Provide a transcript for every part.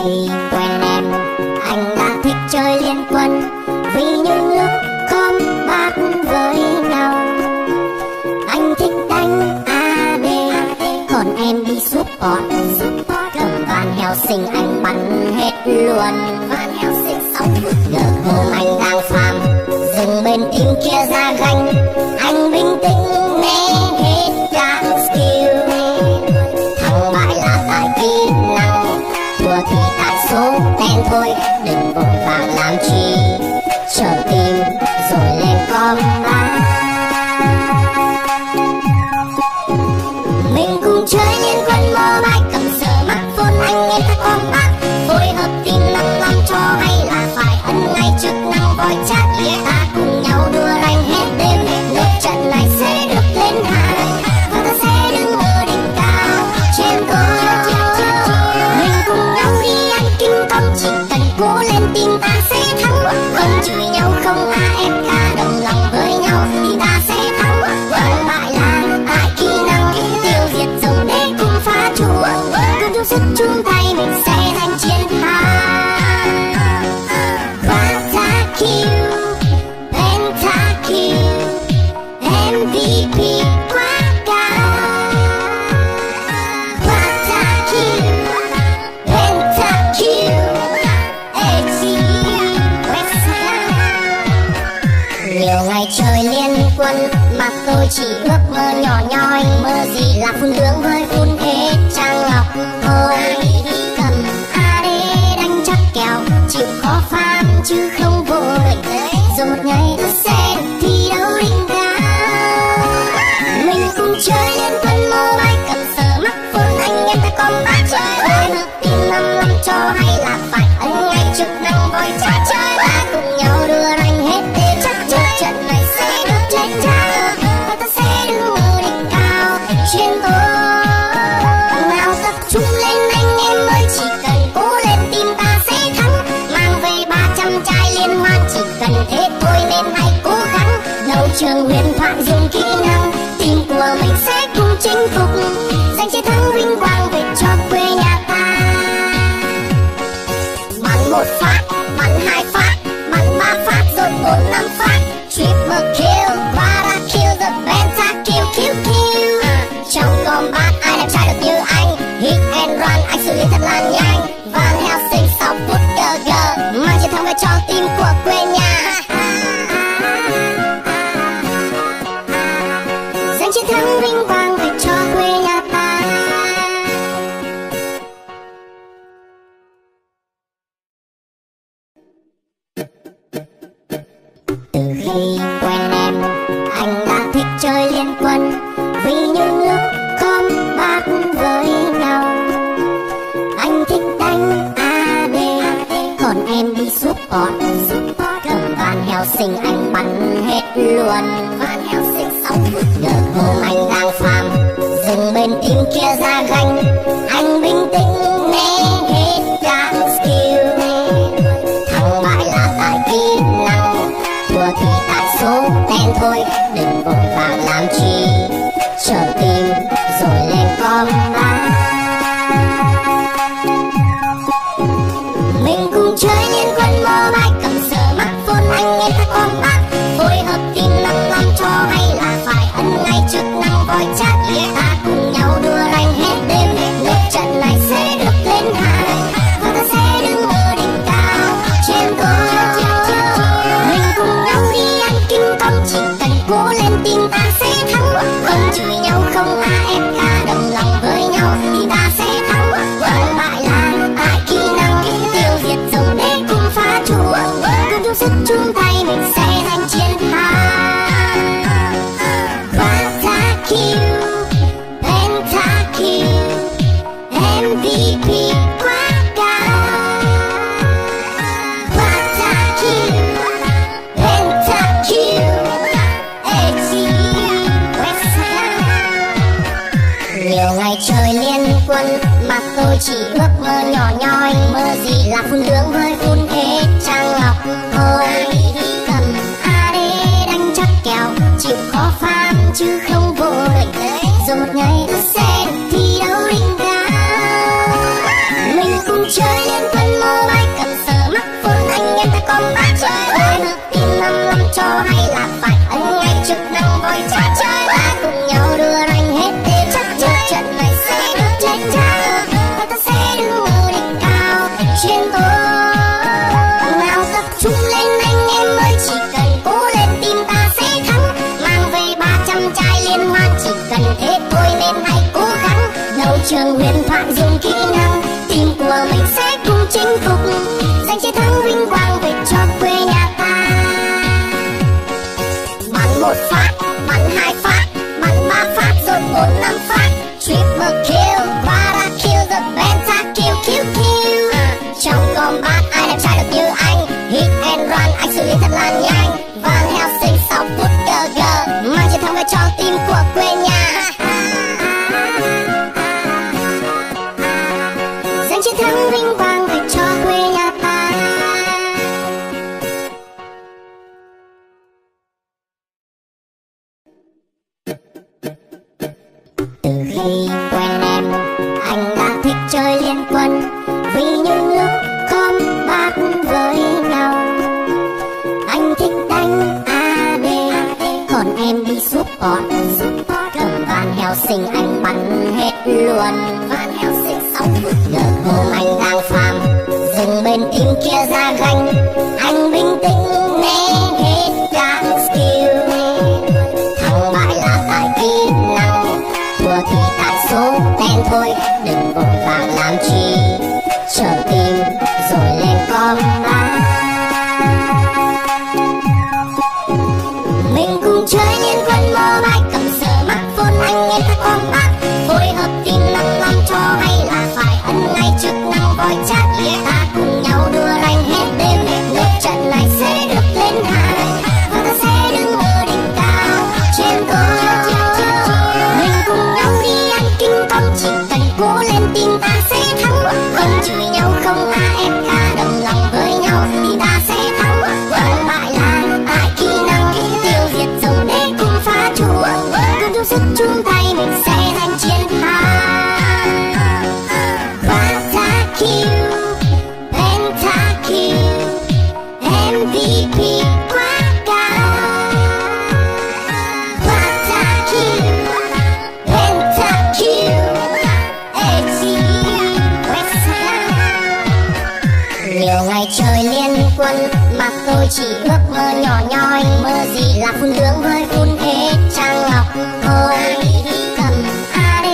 khi quen em, anh đã thích chơi liên quân vì những lúc combat với nhau. Anh thích đánh AD, còn em đi support. Cầm van Helsing anh bắn hết luôn. Van Helsing xong gờ hôm anh đang farm, dừng bên team kia ra ganh. Anh bình tĩnh nghe hết các skill, thắng bại là tại kỹ năng, thua thì tại số đen thôi. Đừng vội vàng làm chi, chờ tìm rồi lên combat. Mình cùng chơi liên quân mobile, cầm smartphone anh nghe ta combat. Phối hợp team 5 năm cho hay là phải ấn ngay chức năng voice chat. Ta cùng nhau đua rank hết đêm, lớp trận này sẽ được lên hài và ta sẽ đứng ở đỉnh cao trên tôi. Mình cùng nhau đi ăn kim công, chỉ cần cố lên team ta sẽ thắng. Không chửi nhau không AFK, đồng lòng với nhau thì ta sẽ thắng. Còn bại là tại kỹ năng, tiêu diệt dòng để cùng phá chúa. Cùng chung sức chung tay mình sẽ giành chiến thắng. Pentakill, Pentakill, MVP quá cao. Pentakill, Pentakill, nhiều ngày chơi liên quân mà tôi chỉ ước mơ nhỏ nhoi. Mơ gì là phun tướng với phun hết trang lọc thôi. Cầm AD đánh chắc kèo, chịu khó farm chứ không vội. Rồi một ngày tôi sẽ được thi đấu đỉnh cao. Mình cùng chơi liên quân mobile, cầm smartphone anh em ta combat. Chơi hợp team 5 năm cho hay là phải ấn ngay chức năng voice chat. Ta cùng nhau đưa rank hết đêm, chắc trận này sẽ được lên cao và ta sẽ đứng ở đỉnh cao trên tôi. Nào tập trung lên anh em ơi, chỉ cần cố lên team ta sẽ thắng. Mang về 300 chai liên hoan, chỉ cần thế thôi nên hãy cố gắng. Đấu trường huyền thoại dùng kỹ năng, team của mình sẽ cùng chinh phục, giành chiến thắng vinh quang về cho quê nhà ta. Bắn 1 phát, bắn 2 phát, bắn 3 phát rồi 4 5 phát. Triple kill, quadra kill, the pentakill, kill kill. Trong combat ai đẹp trai được như anh, hit and run anh xử lý thật là nhanh. Van Helsing 6 phút GG, mang chiến thắng về cho team của quê nhà. Giành chiến thắng vinh quang về cho quê nhà ta. Từ khi quen em, anh đã thích chơi liên quân vì những lúc combat với nhau. Anh thích đánh AD, còn em đi support. Cầm van Helsing anh bắn hết luôn. Van Helsing xong gờ hôm anh đang farm, dừng bên team kia ra ganh. Anh bình tĩnh nghe hết các skill, thắng bại là tại kỹ năng, thua thì tại số đen thôi. Đừng vội vàng làm chi, chờ tìm rồi lên combat. Mình cùng chơi liên quân mobile, cầm smartphone anh nghe ta combat. Phối hợp team 5 năm cho hay là phải ấn ngay chức năng voice chat. Ta cùng nhau đua rank hết đêm, lớp trận này sẽ được lên hài và ta sẽ đứng ở đỉnh cao trên tôi. Mình cùng nhau đi ăn kim công, chỉ cần cố lên team ta sẽ thắng. Không chửi nhau không AFK, đồng lòng với nhau thì ta sẽ thắng. Còn bại là tại kỹ năng, tiêu diệt dòng để cùng phá chúa. Cùng chung sức chung tay mình sẽ giành chiến thắng. Pentakill, Pentakill, MVP quá cao. Pentakill, Pentakill, nhiều ngày chơi liên quân mà tôi chỉ ước mơ nhỏ nhoi. Mơ gì là phun tướng với phun hết trang lọc thôi. Cầm AD đánh chắc kèo, chịu khó farm chứ không vội. Rồi một ngày tôi sẽ được thi đấu đỉnh cao. Mình cùng chơi liên quân đấu trường huyền thoại dùng kỹ năng, team của mình sẽ cùng chinh phục, giành chiến thắng vinh quang về cho quê nhà ta. Bắn một phát, bắn hai phát, bắn ba phát rồi 4-5 phát, triple kill, quadra kill, the pentakill, kill kill. Trong combat ai đẹp trai được như anh, hit and run anh xử lý thật là nhanh. Van Helsing 6 phút GG mang chiến thắng về cho team của quê nhà. Giành chiến thắng vinh quang về cho quê nhà ta. Từ khi quen em, anh đã thích chơi liên quân, vì những lúc combat với nhau. Anh thích đánh AD, còn em đi support. Cầm Van Helsing anh bắn hết luôn. Van Helsing 6 phút GG. Hôm anh đang farm, dừng bên team kia ra ganh, anh bình tĩnh né hết các skill. Thắng bại là tại kỹ năng, thua thì tại số đen thôi. Đừng vội vàng làm chi, chờ tìm rồi lên combat. Mình cùng chơi liên quân mobile, cầm smartphone anh em ta combat. Phối hợp team 5 cho hay là phải ấn ngay chức năng voice chat. Ta cùng nhau đua ranh hết đêm, lượt trận này sẽ được lên hài, và ta sẽ đứng ở đỉnh cao trên tôi. Mình cùng nhau đi ăn kinh công, chỉ cần cố lên team ta sẽ thắng. Không chửi nhau không AFK, đồng lòng với nhau thì ta sẽ thắng. Còn bại là tại kỹ năng, tiêu diệt dòng để cùng phá chúa. Cùng chung sức chung tay mình sẽ giành chiến thắng. Pentakill, Pentakill, MVP quá cao. Pentakill, Pentakill, nhiều ngày chơi liên quân mà tôi chỉ ước mơ nhỏ nhoi. Mơ gì là phun lưỡng với phun hết trang ngọc thôi. Cầm AD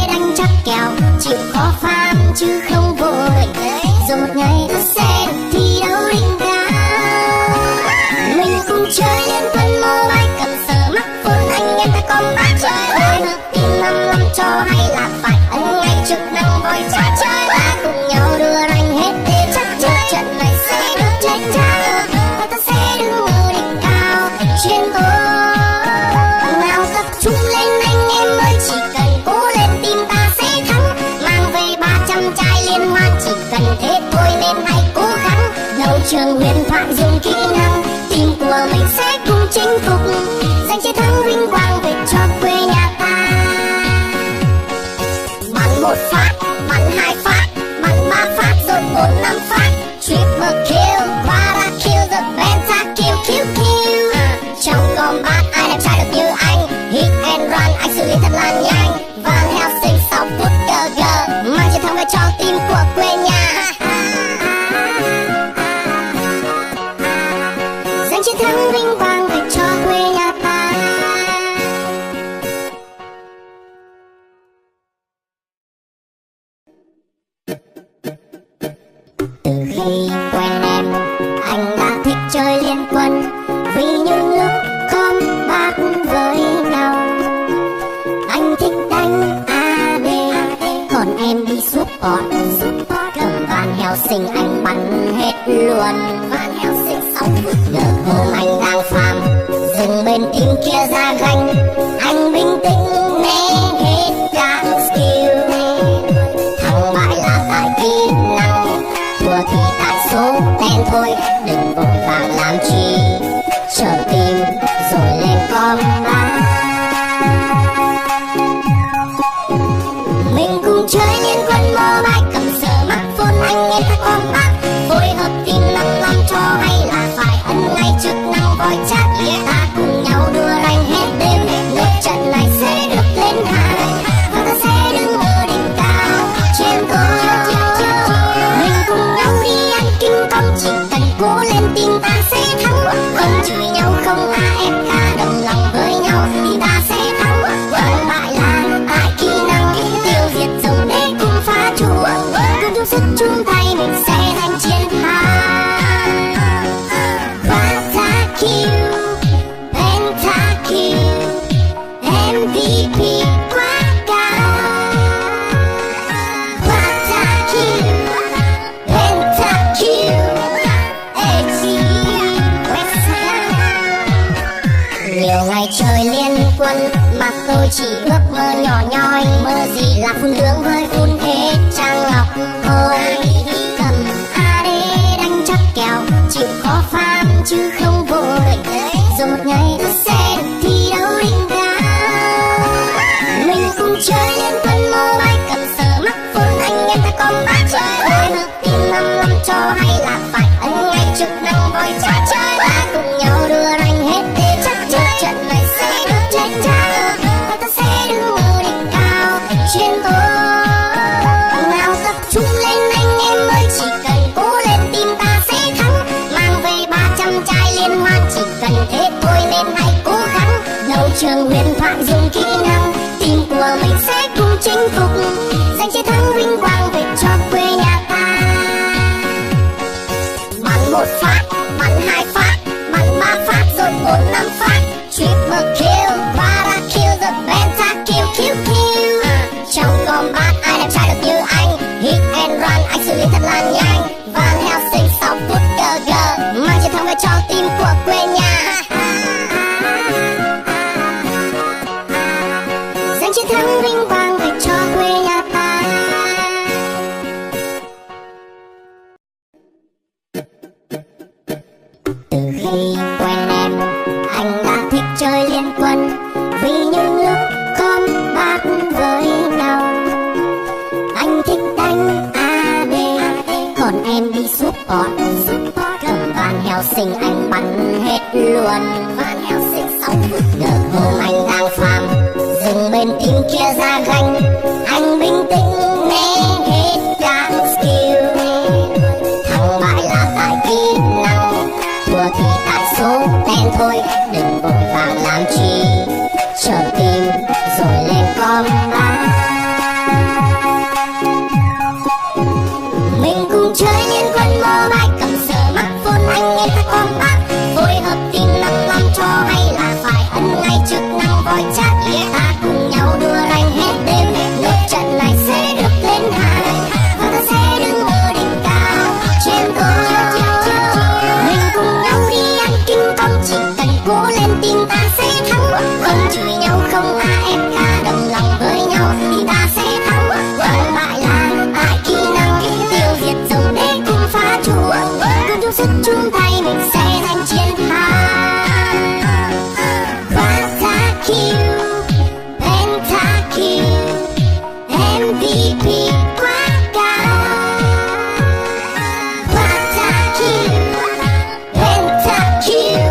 đánh chắc kèo, chịu khó farm chứ không vội. Rồi một ngày ta sẽ được thi đấu đỉnh cao. Mình cùng chơi liên quân mobile, cầm smartphone anh em ta combat chơi. Phối hợp team 5 cho hay là phải ấn ngay chức năng voice chat chơi. Ta cùng nhau đưa ranh hết đêm, chắc trận này sẽ được lên cao, và ta sẽ đứng ở đỉnh cao trên tôi. Nào tập trung lên anh em ơi, chỉ cần cố lên team ta sẽ thắng. Mang về 300 chai liên hoan, chỉ cần thế thôi nên hãy cố gắng. Đấu trường huyền thoại dùng kỹ năng, team của mình sẽ cùng chinh phục, giành chiến thắng vinh quang về cho quê nhà ta. Bắn một phát, bắn hai phát, bắn ba phát rồi 4-5 phát, triple kill, quadra kill, the pentakill, kill kill. Trong combat ai đẹp trai được như anh, hit and run anh xử lý thật là nhanh. Van Helsing 6 phút GG mang chiến thắng về cho team của quê nhà. Giành chiến thắng vinh quang về cho quê nhà ta. Từ khi quen em, anh đã thích chơi liên quân, vì những lúc combat với nhau. Anh thích đánh AD, còn em đi support. Cầm Van Helsing anh bắn hết luôn. Van Helsing 6 phút GG. Hôm anh đang farm, dừng bên team kia ra ganh, anh bình tĩnh né hết các skill. Thắng bại là tại kỹ năng, thua thì tại số đen thôi. Đừng vội vàng làm chi, chờ tìm rồi lên combat. Mình cùng chơi liên quân mobile, cầm smartphone anh em ta combat. Phối hợp team 5 cho hay là phải ấn ngay chức năng voice chat. Ta cùng nhau đua ranh hết đêm, chỉ ước mơ nhỏ nhoi, mơ gì là phun lưỡng với phun hết trăng ngọc thôi. Cầm AD đánh chắc kèo, chịu khó phàm chứ không vội, rồi một ngày ta sẽ được thi đấu đỉnh cao. Mình cùng chơi liên quân mobile, cầm smartphone anh em ta combat chơi. Ôi hợp tin 55 cho hay là phải ấn ngay chức năng voi trả chơi. Ta cùng nhau đưa rank hết để chắc chơi trận này sẽ được chết cha, và ta sẽ đứng ở đỉnh cao chiến thắng. Nào tập trung lên anh em ơi, chỉ cần cố lên team ta sẽ thắng. Mang về 300 chai liên hoan, chỉ cần thế thôi nên hãy cố gắng. Đấu trường huyền thoại dùng kỹ năng, team của mình sẽ cùng chinh phục, giành chiến thắng vinh quang về cho quê nhà ta. Bắn một phát, bắn hai phát, bắn ba phát rồi 4-5 phát, triple kill, para kill, the pentakill, kill kill. Trong combat ai đẹp trai được như anh, hit and run anh xử lý thật là nhanh. Van Helsing 6 phút GG, mang chiến thắng về cho team của quê nhà. Giành chiến thắng vinh quang về cho quê nhà ta. Từ khi quen em, anh đã thích chơi liên quân, vì những lúc combat với nhau. Anh thích đánh AD, còn em đi support. Cầm Van Helsing anh bắn hết luôn. Van Helsing 6 phút GG, hôm anh đang farm, dừng bên team kia ra ganh. Anh bình tĩnh né hết các skill, thắng bại là tại kỹ năng, thua thì tại số đen thôi. Đừng vội vàng làm chi, chờ team rồi lên combat. Mình cùng chơi liên quân mobile, cầm smartphone anh em ta combat. Phối hợp team 55 cho hay là phải ấn ngay chức năng voi chat. Ta cùng nhau đua rank hết đêm, nốt trận này sẽ được lên hàng, và ta sẽ đứng ở đỉnh cao trên tôi. Mình cùng nhau đi ăn kinh công, chỉ cần cố lên team ta sẽ thắng. Không chửi nhau, không AFK, đồng lòng với nhau thì ta sẽ thắng. Còn bại là tại kỹ năng, tiêu diệt dòng để cùng phá chúa. Cùng chung sức chung tay mình sẽ giành chiến thắng. Pentakill, Pentakill, MVP quá cao. Pentakill, Pentakill,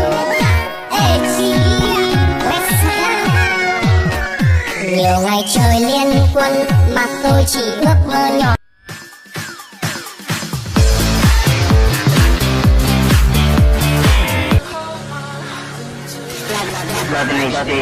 nhiều ngày chơi liên quân mà tôi chỉ ước mơ nhỏ. Love